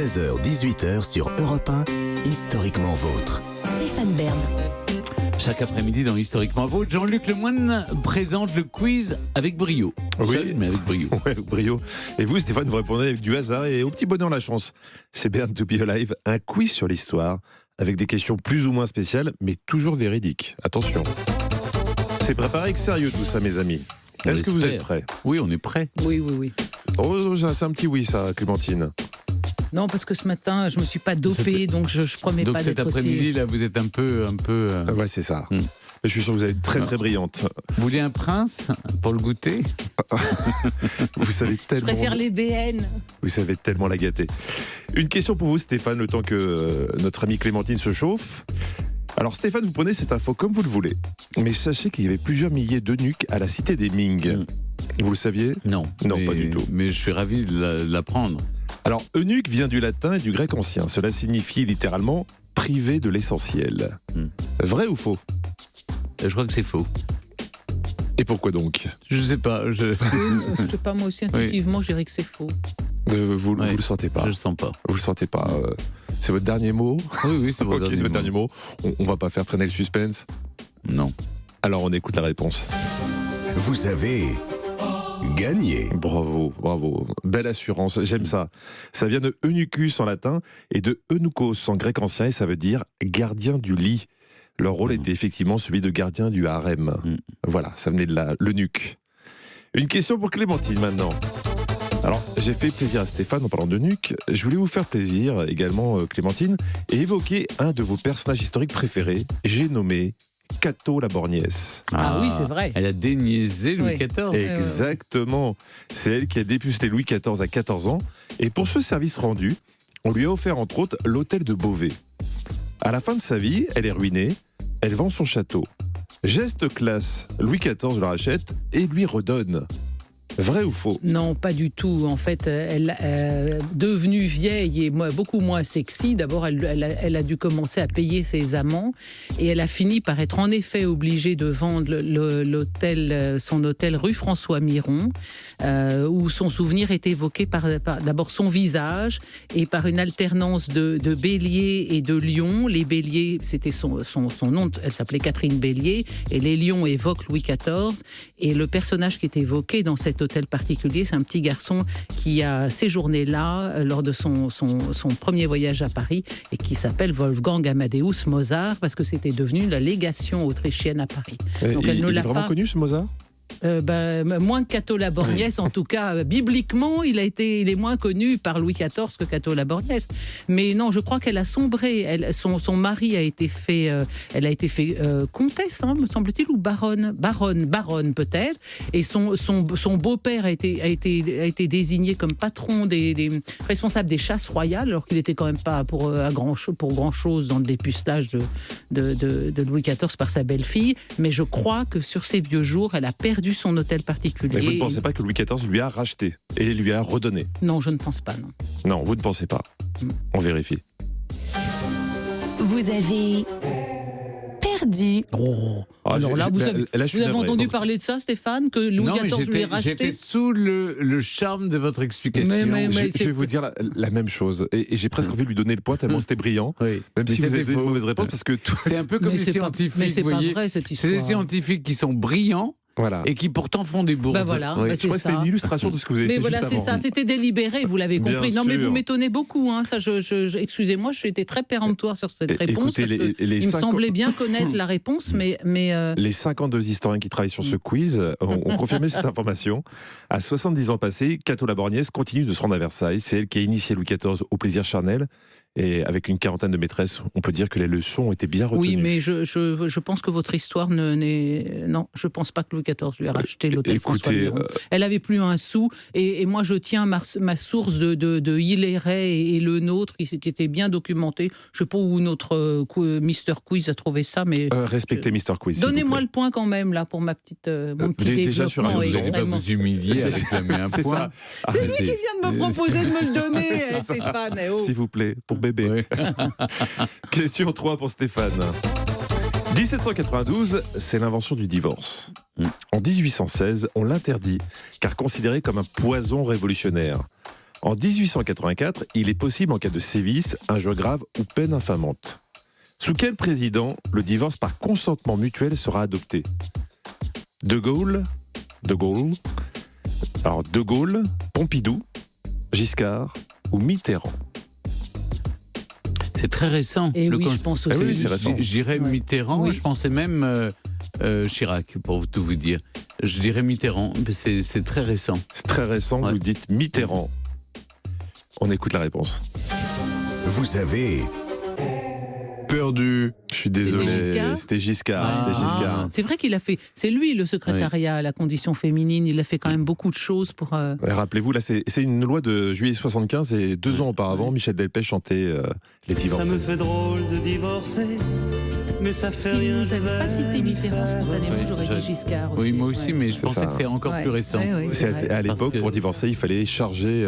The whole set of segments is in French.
16h-18h sur Europe 1, Historiquement Vôtre. Stéphane Bern. Chaque après-midi dans Historiquement Vôtre, Jean-Luc Lemoyne présente le quiz avec brio. Oui, Seul, mais avec brio. Ouais, brio. Et vous, Stéphane, vous répondez avec du hasard et au petit bonheur la chance. C'est Bern to be alive, un quiz sur l'histoire avec des questions plus ou moins spéciales, mais toujours véridiques. Attention. C'est préparé avec sérieux tout ça, mes amis. On Est-ce que vous l'espère. êtes prêts? Oui, on est prêt. Oui. Oh, c'est un petit oui, ça, Clémentine. Non, parce que ce matin, je me suis pas dopée, donc je promets Donc pas cet d'être après-midi, aussi... là, vous êtes un peu. Ouais, c'est ça. Hmm. Je suis sûr que vous êtes très très brillante. Vous voulez un prince pour le goûter? Vous savez Je tellement. préfère les BN. Vous savez tellement la gâter. Une question pour vous, Stéphane, le temps que notre amie Clémentine se chauffe. Alors Stéphane, vous prenez cette info comme vous le voulez. Mais sachez qu'il y avait plusieurs milliers d'eunuques à la cité des Ming. Vous le saviez? Non. Non, mais- pas du tout. Mais je suis ravi de l'apprendre. Alors, eunuque vient du latin et du grec ancien. Cela signifie littéralement privé de l'essentiel. Vrai ou faux? Je crois que c'est faux. Et pourquoi donc? Je sais pas. Je sais pas, moi aussi, intuitivement, je dirais que c'est faux. Vous Ouais. le sentez pas? Je le sens pas. Vous le sentez pas? C'est votre dernier mot? Oui, c'est Ok, c'est votre dernier mot. On va pas faire traîner le suspense. Non. Alors, on écoute la réponse. Vous avez gagné. Bravo. Belle assurance, j'aime ça. Ça vient de eunuchus en latin et de eunuchos en grec ancien et ça veut dire gardien du lit. Leur rôle était effectivement celui de gardien du harem. Voilà, ça venait de là, l'eunuque. Une question pour Clémentine maintenant. Alors, j'ai fait plaisir à Stéphane en parlant d'eunuque. Je voulais vous faire plaisir également, Clémentine, et évoquer un de vos personnages historiques préférés. J'ai nommé Cato la Borgnesse. Ah oui, c'est vrai. Elle a déniaisé Louis Oui. XIV. Exactement. C'est elle qui a dépucelé Louis XIV à 14 ans. Et pour ce service rendu, on lui a offert entre autres l'hôtel de Beauvais. À la fin de sa vie, elle est ruinée. Elle vend son château. Geste classe, Louis XIV le rachète et lui redonne. Vrai ou faux? Non, pas du tout. En fait, elle, devenue vieille et beaucoup moins sexy, d'abord, elle a dû commencer à payer ses amants et elle a fini par être en effet obligée de vendre son hôtel rue François Miron, où son souvenir est évoqué par d'abord son visage et par une alternance de béliers et de lions. Les béliers, c'était son nom, elle s'appelait Catherine Bélier, et les lions évoquent Louis XIV. Et le personnage qui est évoqué dans cet hôtel particulier, c'est un petit garçon qui a séjourné là lors de son premier voyage à Paris et qui s'appelle Wolfgang Amadeus Mozart parce que c'était devenu la légation autrichienne à Paris. Donc elle ne il est l'a vraiment pas. connu ce Mozart? Moins que Cato la Borgnesse, en tout cas, bibliquement, il est moins connu par Louis XIV que Cato la Borgnesse. Mais non, je crois qu'elle a sombré. Son mari a été fait, comtesse, me semble-t-il, ou baronne peut-être. Et son beau-père a été désigné comme patron des responsables des chasses royales, alors qu'il n'était quand même pas pour grand-chose dans le dépucelage de Louis XIV par sa belle-fille. Mais je crois que sur ses vieux jours, elle a perdu son hôtel particulier. Mais vous ne pensez pas que Louis XIV lui a racheté et lui a redonné? Non, je ne pense pas, non. Non, vous ne pensez pas. On vérifie. Vous avez perdu. Alors là, vous avez je suis vous avez navré. entendu parler de ça, Stéphane, que Louis Non, mais XIV lui a j'étais racheté? sous le charme de votre explication. Mais Je vais vous dire la même chose. Et j'ai presque envie de lui donner le point tellement c'était brillant. Oui. Même Mais si vous c'était avez une faux. mauvaise réponse, parce que tout. C'est un peu comme Mais les c'est pas- scientifiques. mais c'est vous pas voyez. vrai, cette C'est des histoire. scientifiques qui sont brillants Voilà. et qui pourtant font des bourdes. Ben voilà, Oui. ben Je crois que c'est c'était ça. une illustration de ce que vous avez Mais fait voilà, juste c'est avant. ça, c'était délibéré, vous l'avez Bien compris. Non, mais sûr. vous m'étonnez beaucoup, hein. Ça, excusez-moi, je suis été très péremptoire sur cette réponse. Écoutez, parce que les il me 5 semblait bien connaître la réponse, mais Les 52 historiens qui travaillent sur ce quiz ont confirmé cette information. À 70 ans passés, Cato la Borgnesse continue de se rendre à Versailles. C'est elle qui a initié Louis XIV au plaisir charnel. Et avec une quarantaine de maîtresses, on peut dire que les leçons ont été bien retenues. oui, mais je pense que votre histoire non, je pense pas que Louis XIV lui a racheté l'hôtel François Écoutez, Miron. Elle avait plus un sou, et moi je tiens ma source de Hilleret et le nôtre qui était bien documenté. Je sais pas où notre Mister Quiz a trouvé ça, mais respectez Mr. Quiz. s'il vous donnez-moi plaît. le point quand même là pour mon petit déjà sur un développement autre, Vous n'allez pas extrêmement. vous humilier à réclamer un C'est point. ça. Ah, C'est mais lui qui vient de me proposer de me le donner, C'est ça. Stéphane. Eh oh. S'il vous plaît, pour bébé. Oui. Question 3 pour Stéphane. 1792, c'est l'invention du divorce. En 1816, on l'interdit, car considéré comme un poison révolutionnaire. En 1884, il est possible en cas de sévices, injures graves ou peine infamante. Sous quel président le divorce par consentement mutuel sera adopté? De Gaulle, Pompidou, Giscard ou Mitterrand? C'est très récent. Et oui, je pense aussi. Ah oui, c'est récent. J'irais Ouais. Mitterrand, Oui. je pensais même Chirac, pour tout vous dire. Je dirais Mitterrand, mais c'est très récent. C'est très récent, Ouais. vous dites Mitterrand. On écoute la réponse. Vous avez perdu. Je suis désolé, Giscard c'était Giscard. Ah. C'était Giscard. C'est vrai qu'il a fait. C'est lui le secrétariat à la condition féminine. Il a fait quand même beaucoup de choses pour. Rappelez-vous, là, c'est une loi de juillet 75 et 2 ans auparavant, Michel Delpech chantait les Ça divorcés. me fait drôle de divorcer, mais ça fait Si rien. vous n'avez pas cité Mitterrand spontanément, Oui, j'aurais dit Giscard aussi. Oui, moi aussi, Ouais. mais je C'est pensais ça. que c'est encore Ouais. plus récent. Ouais, ouais, c'est C'est vrai. à l'époque, Parce que- pour divorcer, il fallait charger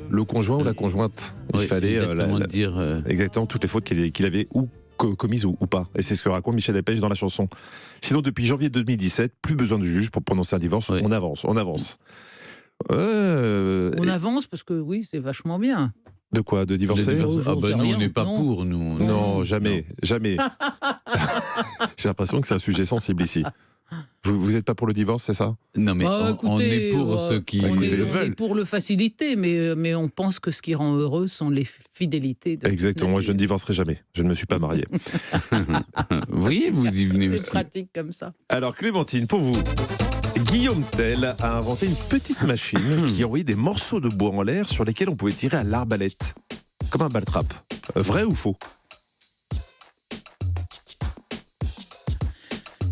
le conjoint ou la conjointe. Il Oui, fallait exactement dire. exactement toutes les fautes qu'il avait ou commises ou pas. Et c'est ce que raconte Michel Delpech dans la chanson. Sinon, depuis janvier 2017, plus besoin de juge pour prononcer un divorce. Oui. On avance. On Et avance parce que oui, c'est vachement bien. de quoi? De divorcer? Ah j'en bah sais nous, rien, on n'est pas non. pour, nous. Non, jamais. Jamais. J'ai l'impression que c'est un sujet sensible ici. Vous n'êtes pas pour le divorce, c'est ça? Non, mais Bah, on écoutez, est pour ceux qui on est veulent. pour le faciliter, mais on pense que ce qui rend heureux sont les fidélités. De Exactement. Moi, je ne divorcerai jamais. Je ne me suis pas marié. Oui, vous y venez C'est aussi. pratique comme ça. Alors, Clémentine, pour vous, Guillaume Tell a inventé une petite machine qui envoyait des morceaux de bois en l'air sur lesquels on pouvait tirer à l'arbalète, comme un baltrap. Vrai ou faux?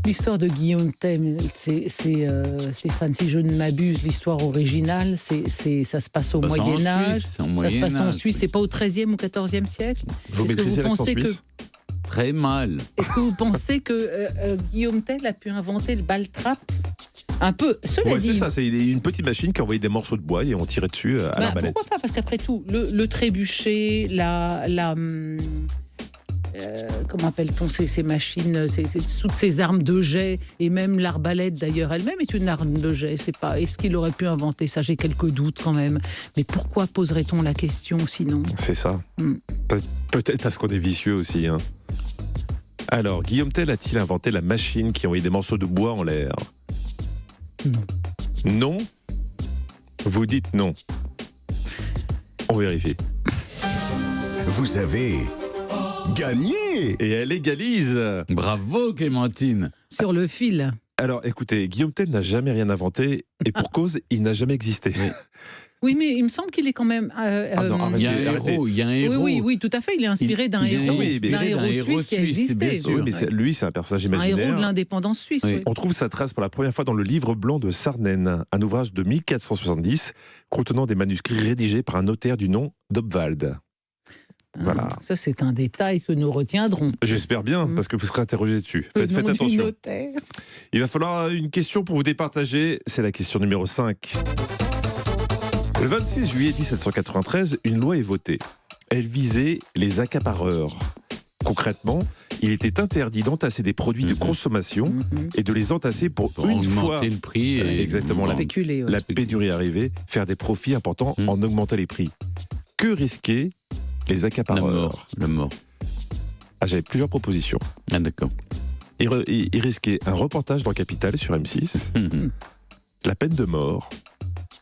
L'histoire de Guillaume Tell, c'est Stéphane, si je ne m'abuse, l'histoire originale, ça se passe au Ça se passe en Moyen-Âge. Suisse, au Ça se passe en Moyen-Âge, Suisse, c'est pas au XIIIe ou XIVe siècle. Vous Est-ce que maîtrisez vous l'accent pensez que- suisse? Très mal. Est-ce que vous pensez que Guillaume Tell a pu inventer le baltrap? Un peu. Cela Ouais, dit, c'est ça. C'est une petite machine qui envoyait des morceaux de bois et on tirait dessus à bah, l'arbalète. pourquoi pas? Parce qu'après tout, le trébuchet, comment appelle-t-on ces machines, toutes ces armes de jet, et même l'arbalète d'ailleurs elle-même est une arme de jet. C'est pas. Est-ce qu'il aurait pu inventer ça? J'ai quelques doutes quand même. Mais pourquoi poserait-on la question sinon? C'est ça. Hmm. Peut-être parce qu'on est vicieux aussi. Hein. Alors, Guillaume Tell a-t-il inventé la machine qui envoyait des morceaux de bois en l'air? Non. Non? Vous dites non. On vérifie. Vous avez gagné. Et elle égalise. Bravo, Clémentine. Sur le fil. Alors, écoutez, Guillaume Tell n'a jamais rien inventé et pour cause, il n'a jamais existé. Oui, mais il me semble qu'il est quand même. non, arrêtez. Il y a un héros, il y a un oui, héros. oui, tout à fait. Il est inspiré d'un Il est héros, inspiré d'un héros d'un héros suisse qui a suisse, existé. bien sûr. Oui, mais lui, c'est un personnage Un héros de imaginaire. l'indépendance suisse. Oui. Oui. On trouve sa trace pour la première fois dans le livre blanc de Sarnen, un ouvrage de 1470 contenant des manuscrits rédigés par un notaire du nom d'Obwald. Voilà. Ça, c'est un détail que nous retiendrons. J'espère bien, parce que vous serez interrogé dessus. Le Faites nom du attention. notaire. Il va falloir une question pour vous départager. C'est la question numéro 5. Le 26 juillet 1793, une loi est votée. Elle visait les accapareurs. Concrètement, il était interdit d'entasser des produits de consommation Mhm. et de les entasser pour Pour une fois augmenter le prix. Et... Exactement. Spéculer. ouais. la pénurie arrivée, faire des profits importants en augmentant les prix. Que risquaient les La accapareurs? mort. La mort. Ah, j'avais plusieurs propositions. Ah, d'accord. Ils risquaient un reportage dans Capital sur M6, la peine de mort,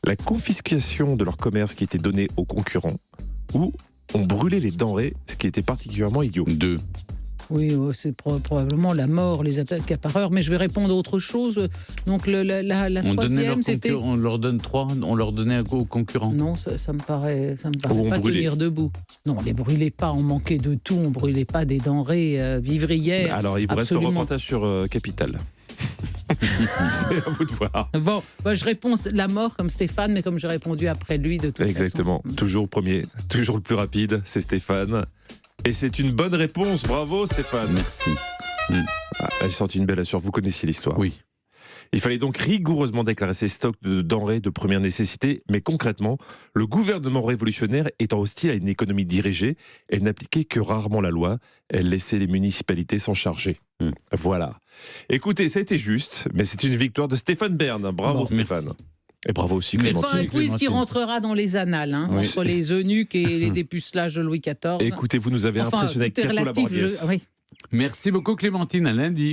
la confiscation de leur commerce qui était donné aux concurrents, ou on brûlait les denrées, ce qui était particulièrement idiot. 2. Oui, c'est probablement la mort, les accapareurs. Mais je vais répondre à autre chose. Donc la troisième, c'était. On leur donne 3, on leur donnait aux concurrents. Non, ça me paraît Ou on pas brûlait. tenir debout. Non, on les brûlait pas, on manquait de tout, on brûlait pas des denrées vivrières. Alors, il vous reste le absolument. reportage sur Capital. C'est à vous de voir. Bon, je réponds la mort comme Stéphane, mais comme j'ai répondu après lui de toute Exactement. façon. Toujours premier, toujours le plus rapide, c'est Stéphane. Et c'est une bonne réponse. Bravo, Stéphane. Merci. Ah, j'ai senti une belle assure. Vous connaissiez l'histoire. Oui. Il fallait donc rigoureusement déclarer ses stocks de denrées de première nécessité, mais concrètement, le gouvernement révolutionnaire étant hostile à une économie dirigée, elle n'appliquait que rarement la loi, elle laissait les municipalités s'en charger. Voilà. Écoutez, ça a été juste, mais c'est une victoire de Stéphane Bern. Bravo Bon, Stéphane. merci. Et bravo aussi, C'est Clémentine. pas un quiz qui rentrera dans les annales, hein, Oui. entre les eunuques et les dépucelages de Louis XIV. Écoutez, vous nous avez Enfin, impressionné avec tout est Cato relatif, Labordiès. oui. Merci beaucoup Clémentine, à lundi.